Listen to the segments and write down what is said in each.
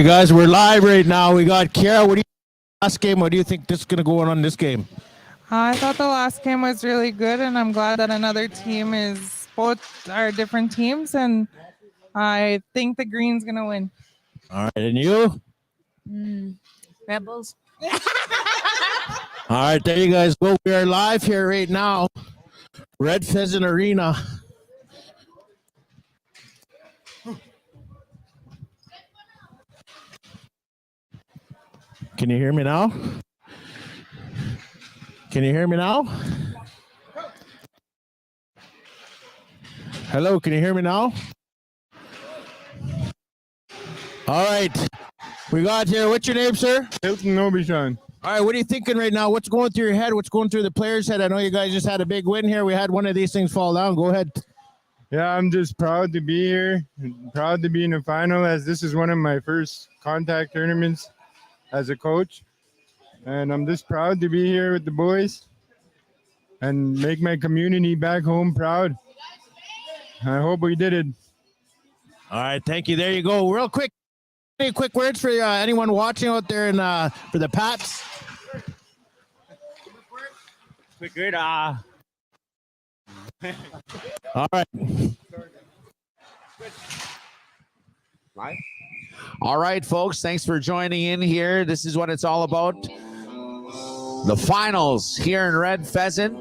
You guys, we're live right now. We got Kara. What do you last game? What do you think this is going to go on this game? I thought the last game was really good, and I'm glad that another team is both are different teams, and I think the green's gonna win. All right, and you? Rebels. All right, there you guys go. We are live here right now. Red Pheasant Arena. Can you hear me now? Can you hear me now? Hello, can you hear me now? All right. We got here. What's your name, sir? Hilton Nobishan. All right, what are you thinking right now? What's going through your head? What's going through the players' head? I know you guys just had a big win here. We had one of these things fall down. Go ahead. Yeah, I'm just proud to be here. Proud to be in the final, as this is one of my first contact tournaments as a coach. And I'm just proud to be here with the boys and make my community back home proud. I hope we did it. All right, thank you. There you go. Real quick, any quick words for anyone watching out there and for the Pats? Quick word. All right. Live. All right, folks. Thanks for joining in here. This is what it's all about. The finals here in Red Pheasant.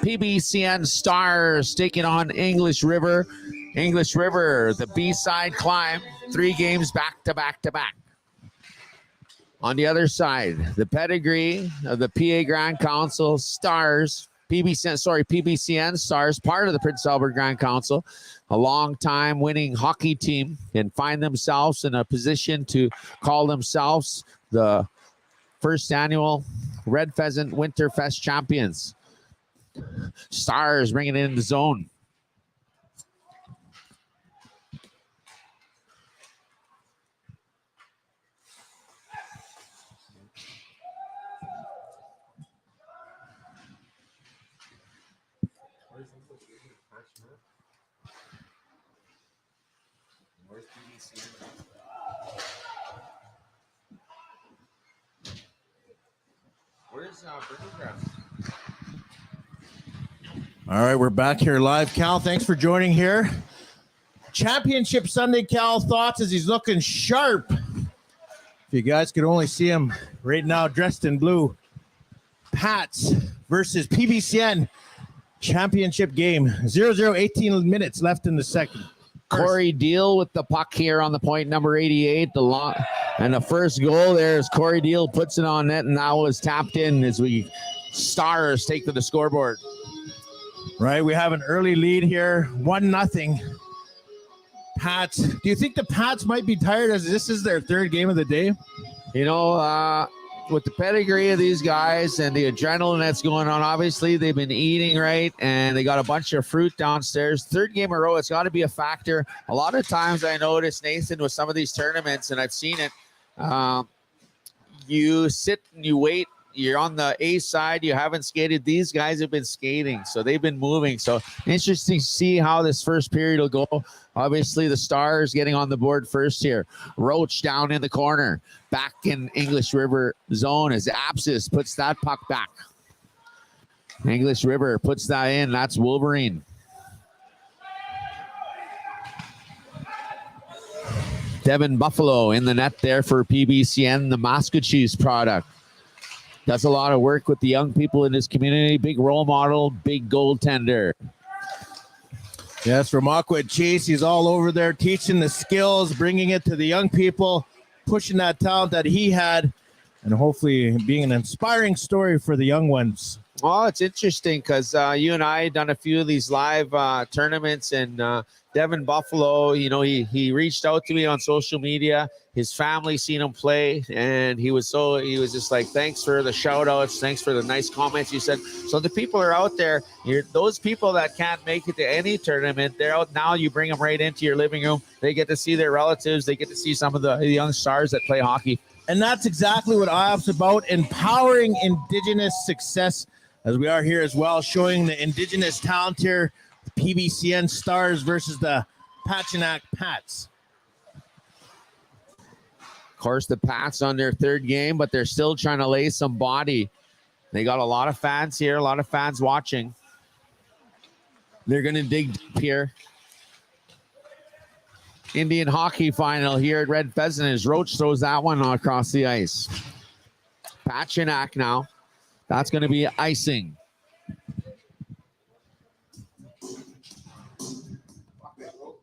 PBCN Stars taking on English River. English River, the B-side climb. 3 games back to back to back. On the other side, the pedigree of the PA Grand Council Stars. PBCN Stars, part of the Prince Albert Grand Council, a long-time winning hockey team, and find themselves in a position to call themselves the first annual Red Pheasant Winterfest champions. Stars bringing it in the zone. Where's All right, we're back here live. Cal, thanks for joining here. Championship Sunday, Cal, thoughts as he's looking sharp. If you guys could only see him right now dressed in blue. Pats versus PBCN championship game. 0-0, 18 minutes left in the second. Corey Deal with the puck here on the point, number 88. And the first goal there is Corey Deal puts it on net, and that was tapped in as we Stars take to the scoreboard. Right, we have an early lead here, 1-0. Pats. Do you think the Pats might be tired as this is their third game of the day? You know, with the pedigree of these guys and the adrenaline that's going on, obviously they've been eating right, and they got a bunch of fruit downstairs. Third game in a row, it's got to be a factor. A lot of times I notice, Nathan, with some of these tournaments, and I've seen it, you sit and you wait. You're on the A side. You haven't skated. These guys have been skating, so they've been moving. So interesting to see how this first period will go. Obviously, the Stars getting on the board first here. Roach down in the corner. Back in English River zone as Apsis puts that puck back. English River puts that in. That's Wolverine. Devin Buffalo in the net there for PBCN, the Massachusetts product. Does a lot of work with the young people in his community. Big role model, big goaltender. Yes, from Aqua Chase, he's all over there teaching the skills, bringing it to the young people, pushing that talent that he had, and hopefully being an inspiring story for the young ones. Well, it's interesting because you and I done a few of these live tournaments, and Devin Buffalo, you know, he reached out to me on social media. His family seen him play, and he was just like, thanks for the shout outs. Thanks for the nice comments you said. So the people are out there. Those people that can't make it to any tournament, they're out now. You bring them right into your living room. They get to see their relatives. They get to see some of the young stars that play hockey. And that's exactly what IOP's about, empowering Indigenous success, as we are here as well, showing the Indigenous talent here, the PBCN Stars versus the Patuanak Pats. course, the Pats on their third game, but they're still trying to lay some body. They got a lot of fans here, a lot of fans watching. They're going to dig deep here. Indian hockey final here at Red Pheasant as Roach throws that one across the ice. Patuanak now. That's going to be icing.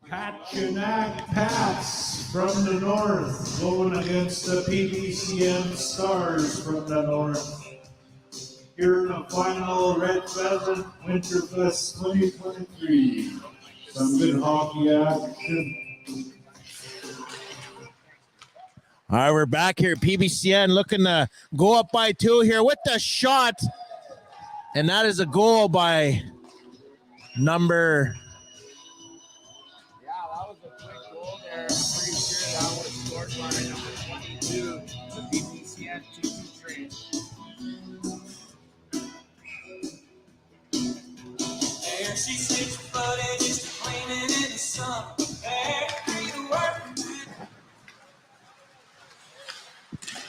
Patuanak Pats from the north going against the PBCN Stars from the north. Here in the final Red Pheasant Winterfest 2023. Some good hockey action. All right, we're back here. PBCN looking to go up by 2 here with the shot. And that is a goal by number... Yeah, that was a quick goal there. I'm pretty sure that was scored by number 22, the PBCN 2-2 train. There she sits, but it is flaming in the sun. There, the work.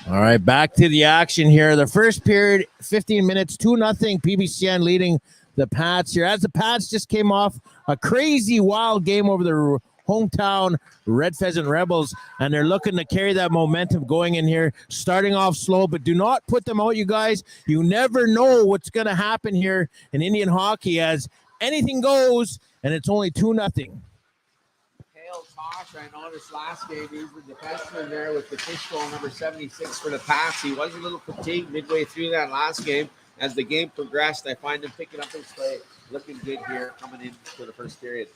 All right, back to the action here. The first period, 15 minutes, 2-0. PBCN leading the Pats here. As the Pats just came off a crazy wild game over the hometown Red Pheasant Rebels, and they're looking to carry that momentum going in here, starting off slow, but do not put them out, you guys. You never know what's going to happen here in Indian hockey as anything goes, and it's only 2-0. Tosh, I noticed last game he was the defenseman there with the fishbowl number 76 for the Pats. He was a little fatigued midway through that last game. As the game progressed, I find him picking up his play, looking good here coming in for the first period.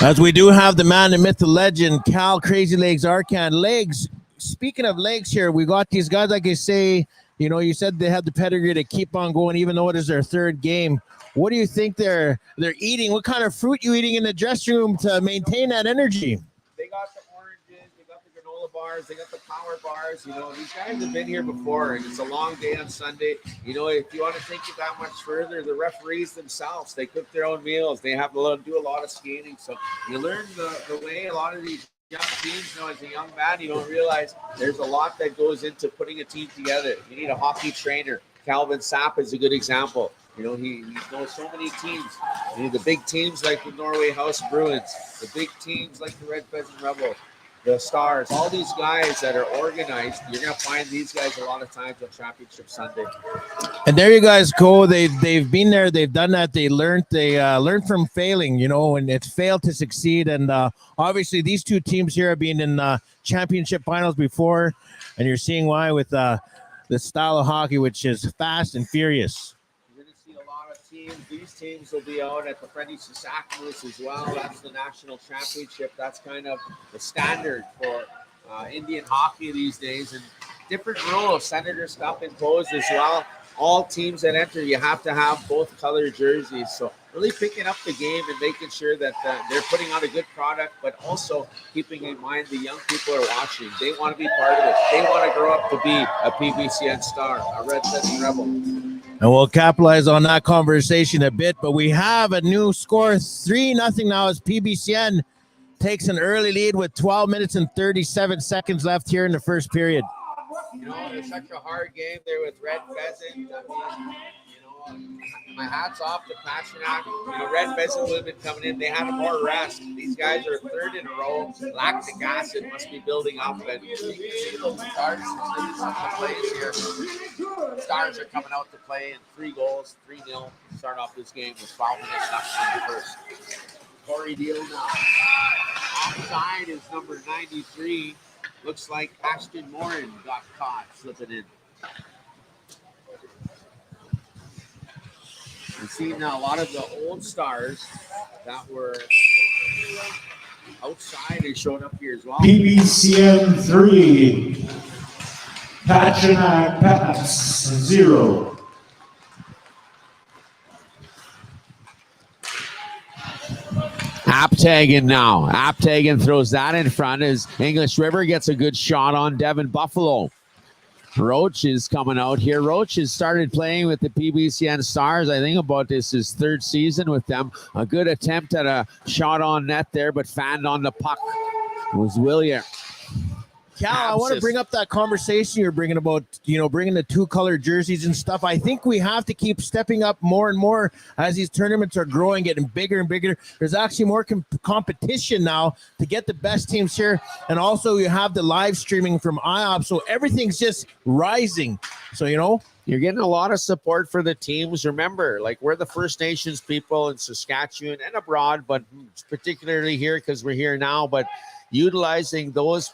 As we do have the man, the myth, the legend, Cal Crazy Legs Arcan. Legs, speaking of legs here, we got these guys, like I say, you know, you said they have the pedigree to keep on going even though it is their third game. What do you think they're eating? What kind of fruit you eating in the dressing room to maintain that energy? They got the oranges, they got the granola bars, they got the power bars. You know, these guys have been here before, and it's a long day on Sunday. You know, if you want to take it that much further, the referees themselves, they cook their own meals. They have to do a lot of skating. So you learn the way a lot of these young teams, you know, as a young man, you don't realize there's a lot that goes into putting a team together. You need a hockey trainer. Calvin Sapp is a good example. You know, he knows so many teams. You know, the big teams like the Norway House Bruins, the big teams like the Red Pheasant Rebel, the Stars, all these guys that are organized. You're going to find these guys a lot of times on Championship Sunday. And there you guys go. They've been there. They've done that. They learned from failing, you know, and it's failed to succeed. And obviously these two teams here have been in championship finals before, and you're seeing why with the style of hockey, which is fast and furious. These teams will be out at the Freddie Saskatchewan as well. That's the national championship. That's kind of the standard for Indian hockey these days. And different rules, Senator's Cup imposed as well. All teams that enter, you have to have both color jerseys. So really picking up the game and making sure that they're putting out a good product, but also keeping in mind the young people are watching. They want to be part of it. They want to grow up to be a PBCN star, a Red Pheasant Rebel. And we'll capitalize on that conversation a bit, but we have a new score, 3-0 now as PBCN takes an early lead with 12 minutes and 37 seconds left here in the first period. You know, it's such a hard game there with Red Pheasant. I mean, you know, my hat's off to Patuanak. You know, Red Pheasant women coming in, they had more rest. These guys are third in a row. Lactic acid must be building up. And you can see those Stars, some of the plays here. Stars are coming out to play, and 3 goals, 3-0. Start off this game with 12 minutes left in the first. Corey Deal now. Offside is number 93. Looks like Ashton Morin got caught slipping in. We've seen a lot of the old Stars that were outside and showed up here as well. PBCN 3, Patuanak Pats 0. Aptagan now. Aptagan throws that in front as English River gets a good shot on Devin Buffalo. Roach is coming out here. Roach has started playing with the PBCN Stars. I think about this his 3rd season with them. A good attempt at a shot on net there, but fanned on the puck was William. Cal, I want to bring up that conversation you're bringing about, bringing the 2-color jerseys and stuff. I think we have to keep stepping up more and more as these tournaments are growing, getting bigger and bigger. There's actually more competition now to get the best teams here. And also you have the live streaming from IOP. So everything's just rising. So, you're getting a lot of support for the teams. Remember, like, we're the First Nations people in Saskatchewan and abroad, but particularly here because we're here now. But utilizing those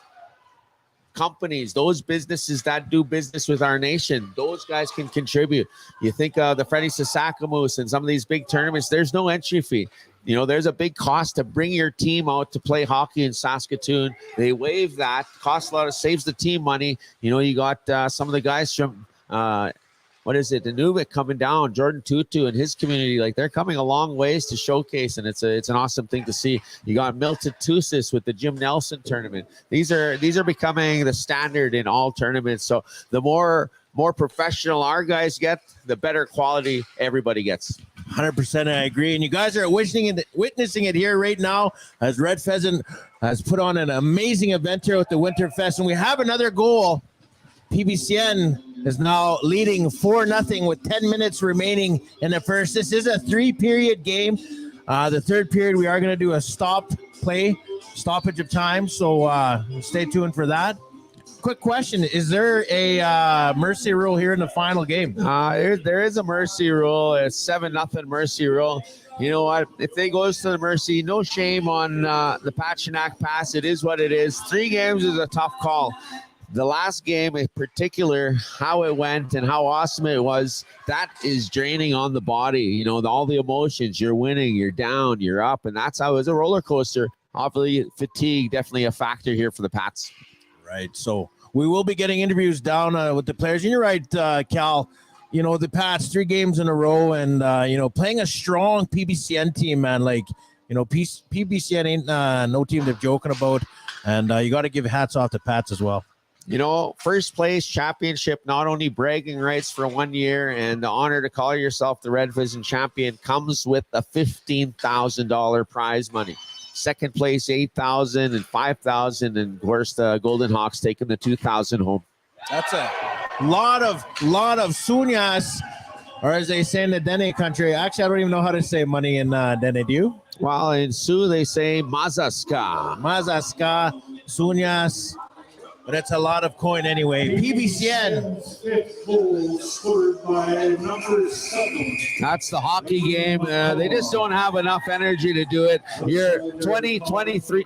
companies, those businesses that do business with our nation, those guys can contribute. You think of the Freddie Sasakamoose and some of these big tournaments, there's no entry fee. There's a big cost to bring your team out to play hockey in Saskatoon. They waive that, costs a lot, saves the team money. You got some of the guys from Inuvik coming down, Jordan Tutu and his community, like, they're coming a long ways to showcase, and it's an awesome thing to see. You got Milton Tusis with the Jim Nelson tournament. These are becoming the standard in all tournaments. So the more professional our guys get, the better quality everybody gets. 100%, I agree. And you guys are witnessing it here right now as Red Pheasant has put on an amazing event here with the Winterfest, and we have another goal. PBCN is now leading 4-0 with 10 minutes remaining in the first. This is a 3-period game. The third period, we are going to do a stoppage of time. So stay tuned for that. Quick question. Is there a mercy rule here in the final game? There is a mercy rule. It's 7-0 mercy rule. You know what? If they goes to the mercy, no shame on the Patuanak pass. It is what it is. 3 games is a tough call. The last game in particular, how it went and how awesome it was, that is draining on the body. All the emotions. You're winning, you're down, you're up, and that's how it was a roller coaster. Obviously, fatigue definitely a factor here for the Pats. Right. So we will be getting interviews down with the players. And you're right, Cal. The Pats 3 games in a row, and playing a strong PBCN team, man. PBCN ain't no team they're joking about, and you got to give hats off to Pats as well. First place championship, not only bragging rights for 1 year and the honor to call yourself the Red Pheasant champion, comes with a $15,000 prize money. Second place, $8,000 and $5,000, and of course the Golden Hawks taking the $2,000 home. That's a lot of sunyas, or as they say in the Dene country. Actually, I don't even know how to say money in Dene. Do you? Well, in Sioux they say mazaska, sunyas. But it's a lot of coin anyway. PBCN. Fifth goal scored by number 7. That's the hockey game. They just don't have enough energy to do it. You're 2023.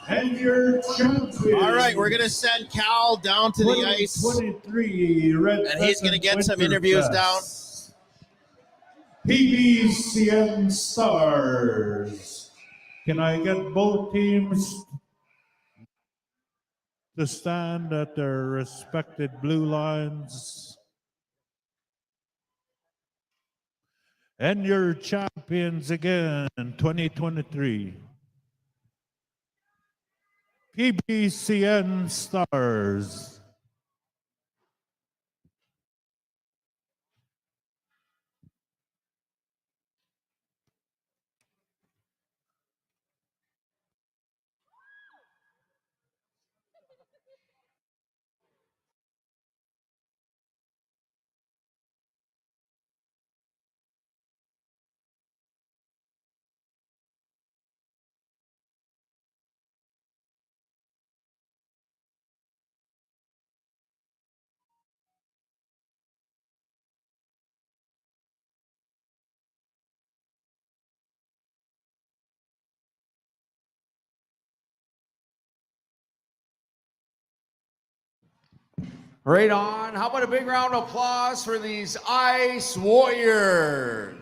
And your champion. All right, we're going to send Cal down to the ice. 23 Red And he's going to get some interviews down. PBCN Stars. Can I get both teams to stand at their respected blue lines? And your champions again, 2023. PBCN Stars. Right on. How about a big round of applause for these Ice Warriors?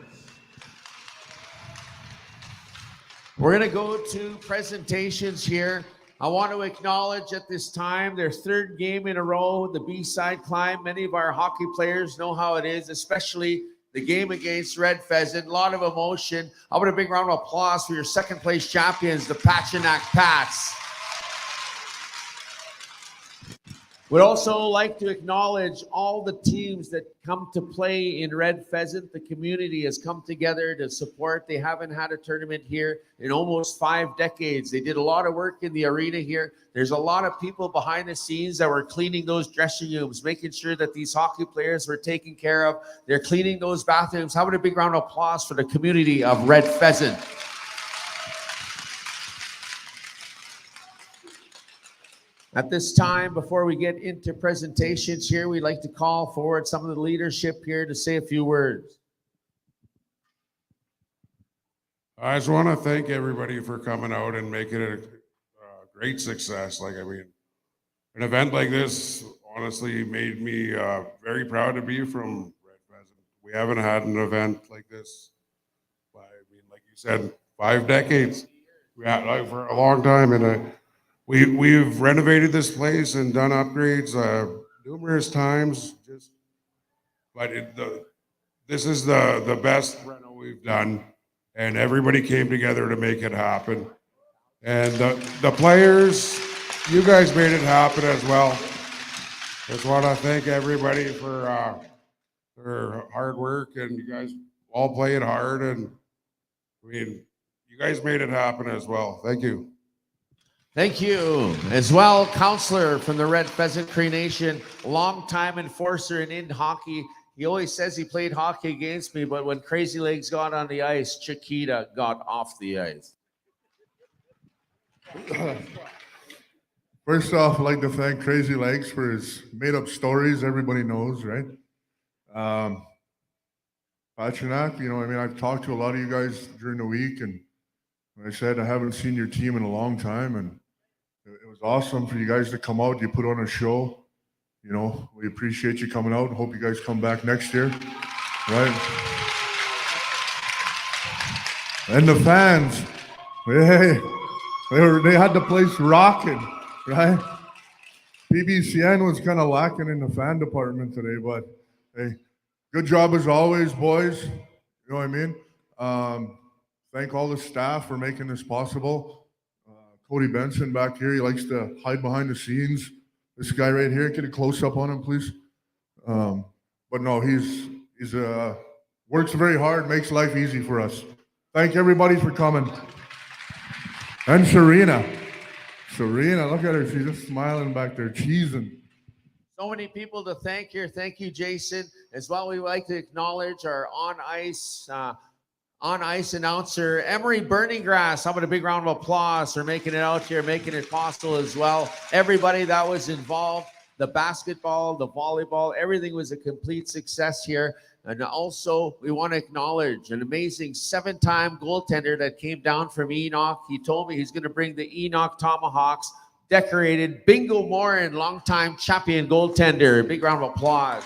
We're going to go to presentations here. I want to acknowledge at this time their 3rd game in a row, the B-side climb. Many of our hockey players know how it is, especially the game against Red Pheasant. A lot of emotion. How about a big round of applause for your 2nd place champions, the Patuanak Pats? Would also like to acknowledge all the teams that come to play in Red Pheasant. The community has come together to support. They haven't had a tournament here in almost 5 decades. They did a lot of work in the arena here. There's a lot of people behind the scenes that were cleaning those dressing rooms, making sure that these hockey players were taken care of. They're cleaning those bathrooms. How about a big round of applause for the community of Red Pheasant? At this time, before we get into presentations here, we'd like to call forward some of the leadership here to say a few words. I just want to thank everybody for coming out and making it a great success. Like, I mean, an event like this honestly made me very proud to be from Red Pheasant. We haven't had an event like this, I mean, like you said, 5 decades. We had like for a long time, and we've renovated this place and done upgrades numerous times. But this is the best reno we've done, and everybody came together to make it happen. And the players, you guys made it happen as well. Just want to thank everybody for their hard work, and you guys all played hard, and I mean, you guys made it happen as well. Thank you. Thank you. As well, counselor from the Red Pheasant Cree Nation, longtime enforcer in hockey. He always says he played hockey against me, but when Crazy Legs got on the ice, Chiquita got off the ice. First off, I'd like to thank Crazy Legs for his made-up stories. Everybody knows, right? Patuanak, you know, I mean, I've talked to a lot of you guys during the week, and I said I haven't seen your team in a long time, and it was awesome for you guys to come out. You put on a show. You know, we appreciate you coming out. Hope you guys come back next year, right? And the fans, hey, they had the place rocking, right? PBCN was kind of lacking in the fan department today, but hey, good job as always, boys. You know what I mean? Thank all the staff for making this possible. Cody Benson back here, he likes to hide behind the scenes. This guy right here, get a close up on him, please. But no, he's works very hard, makes life easy for us. Thank everybody for coming. And Serena, look at her, she's just smiling back there, cheesing. So many people to thank here. Thank you, Jason. As well, we would like to acknowledge our on-ice announcer, Emery Burninggrass. How about a big round of applause for making it out here, making it possible as well. Everybody that was involved, the basketball, the volleyball, everything was a complete success here. And also, we want to acknowledge an amazing 7-time goaltender that came down from Enoch. He told me he's going to bring the Enoch Tomahawks, decorated Bingo Morin, longtime champion goaltender. Big round of applause.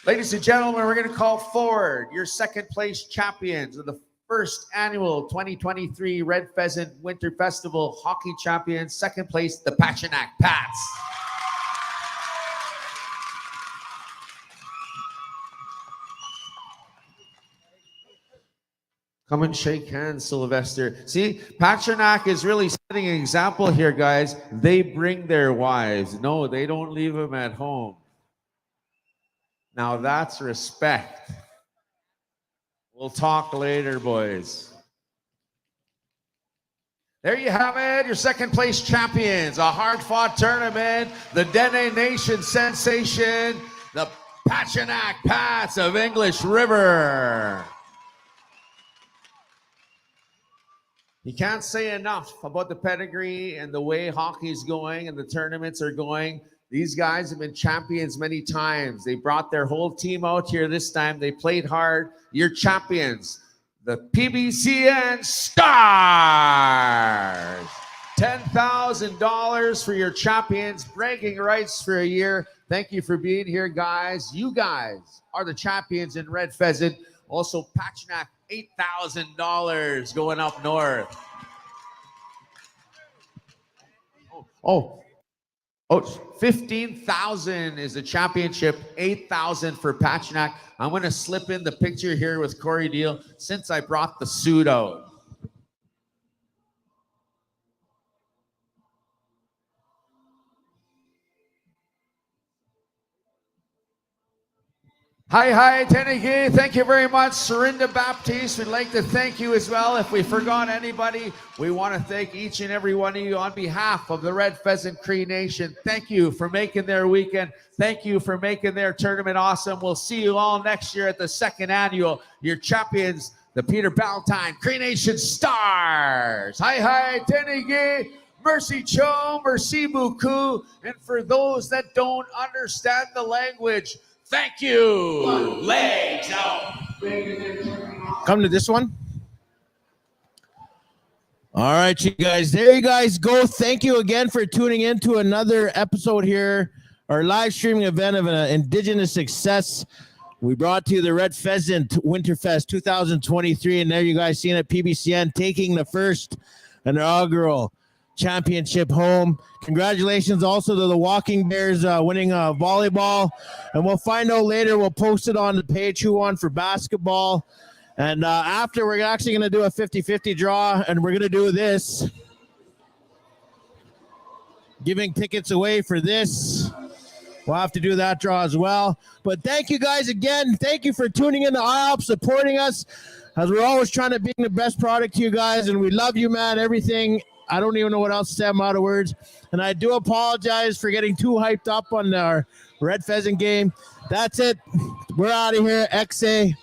Ladies and gentlemen, we're going to call forward your second place champions of the first annual 2023 Red Pheasant Winter Festival Hockey Champions. Second place, the Patuanak Pats. Come and shake hands, Sylvester. See, Patuanak is really setting an example here, guys. They bring their wives. No, they don't leave them at home. Now that's respect. We'll talk later, boys. There you have it, your second place champions. A hard-fought tournament. The Dene Nation sensation, the Patuanak Pats of English River. You can't say enough about the pedigree and the way hockey's going and the tournaments are going. These guys have been champions many times. They brought their whole team out here this time. They played hard. You're champions. The PBCN Stars. $10,000 for your champions. Bragging rights for a year. Thank you for being here, guys. You guys are the champions in Red Pheasant. Also, Patuanak, $8,000 going up north. Oh, 15,000 is the championship, 8,000 for Patuanak. I'm going to slip in the picture here with Corey Deal since I brought the suit out. Hi, Tenigi. Thank you very much. Serinda Baptiste, we'd like to thank you as well. If we forgot anybody, we want to thank each and every one of you on behalf of the Red Pheasant Cree Nation. Thank you for making their weekend. Thank you for making their tournament awesome. We'll see you all next year at the second annual. Your champions, the Peter Ballantyne Cree Nation Stars. Hi, Tenigi. Merci Cho, merci beaucoup. And for those that don't understand the language, thank you. Legs out. Come to this one. All right, you guys. There you guys go. Thank you again for tuning in to another episode here, our live streaming event of an Indigenous success. We brought to you the Red Pheasant Winterfest 2023, and there you guys seen it. PBCN taking the first inaugural championship home. Congratulations also to the Walking Bears winning volleyball, and we'll find out later. We'll post it on the page who won for basketball, and after we're actually going to do a 50-50 draw, and we're going to do this, giving tickets away for this. We'll have to do that draw as well. But thank you guys again. Thank you for tuning in to IOP, supporting us, as we're always trying to bring the best product to you guys, and we love you, man. Everything. I don't even know what else to say. I'm out of words. And I do apologize for getting too hyped up on our Red Pheasant game. That's it. We're out of here. XA.